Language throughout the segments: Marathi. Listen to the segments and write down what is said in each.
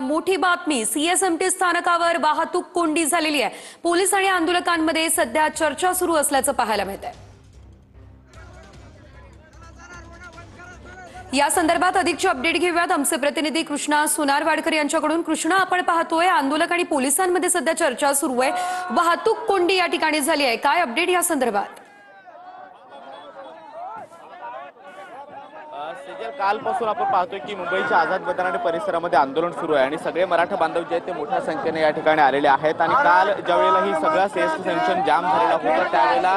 मोठी बातमी, सीएसएमटी स्थानकावर वाहतूक कोंडी झालेली आहे। पोलीस आणि आंदोलकांमध्ये सध्या चर्चा सुरू असल्याचं पाहायला मिळतंय। या संदर्भात अधिकची अपडेट घेऊयात आमचे प्रतिनिधी कृष्णा सोनारवाडकर यांच्याकडून। कृष्णा, आपण पाहतोय आंदोलक आणि पोलिसांमध्ये सध्या चर्चा सुरू आहे, वाहतूक कोंडी या ठिकाणी झाली आहे, काय अपडेट या संदर्भात? कालपासून आपण पाहतोय की मुंबईच्या आझाद मैदान आणि परिसरामध्ये आंदोलन सुरू आहे आणि सगळे मराठा बांधव जे आहेत ते मोठ्या संख्येने या ठिकाणी आलेले आहेत। आणि काल ज्यावेळेला ही सगळा सीएसटी जंक्शन जाम झालेला होता त्यावेळेला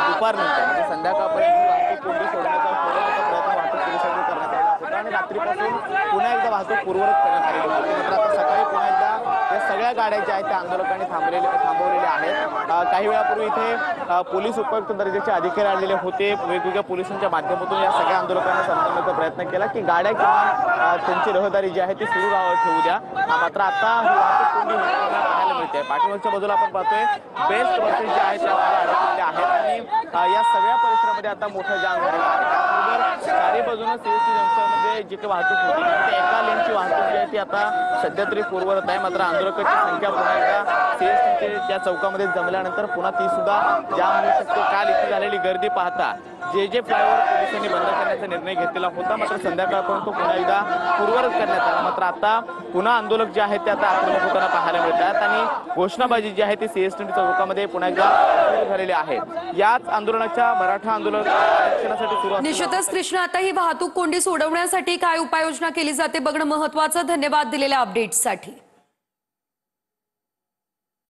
दुपारनंतर म्हणजे संध्याकाळपर्यंत वाहतूक कोंडी सोडण्याचा प्रयत्न वाहतूक पोलिसांनी करण्यात आला होता आणि रात्रीपासून पुन्हा एकदा वाहतूक पूर्ववत करण्यात आलेली होती। मात्र आता सकाळी पुन्हा एकदा या सगळ्या गाड्या ज्या आहेत त्या आंदोलकांनी थांबवलेल्या आहेत। काही वेळापूर्वी इथे पोलीस उपायुक्त दर्जाचे अधिकारी आलेले होते, वेगवेगळ्या पोलिसांच्या माध्यमातून या सगळ्या आंदोलकांना समजवण्याचा प्रयत्न केला की गाड्या किंवा त्यांची रहदारी जी आहे ती सुरू ठेवू द्या। मात्र आता ही वाहतूक कोंडी पाहायला मिळते। पाठीमागच्या बाजूला आपण पाहतोय बेस्ट बसेस ज्या आहेत त्या अडकलेल्या आहेत आणि या सगळ्या परिसरामध्ये आता मोठा जाम झालेला आहे। त्याचबरोबर चारी बाजूने सीएसटी जंक्शनमध्ये जिथे वाहतूक होती त्या एका लेनची वाहतूक जी आहे ती आता सध्या तरी पूर्ववत आहे। मात्र आंदोलकांची संख्या पुन्हा एकदा सीएसटीच्या त्या चौकामध्ये जमल्यानंतर पुन्हा ती सुद्धा जाम होऊ शकते। काल इथे झालेली गर्दी पाहता जे फ्लायओव्हर पोलिसांनी बंद करण्याचा निर्णय घेतलेला होता, मात्र संध्याकाळपर्यंत पुन्हा एकदा पूर्ववत करण्यात आला। मात्र आता पुन्हा आंदोलक जे आहेत ते आता आक्रमक होताना पाहायला मिळतात आणि घोषणाबाजी जी आहे ती सीएसटी चौकामध्ये पुन्हा एकदा सुरू झालेली आहे। याच आंदोलनाच्या मराठा आंदोलन आरक्षणासाठी सुरू निश्चितच कृष्णा, आता ही वाहतूक कोंडी सोडवण्यासाठी काय उपाययोजना केली जाते बघणं महत्त्वाचं। धन्यवाद दिलेल्या अपडेट्ससाठी।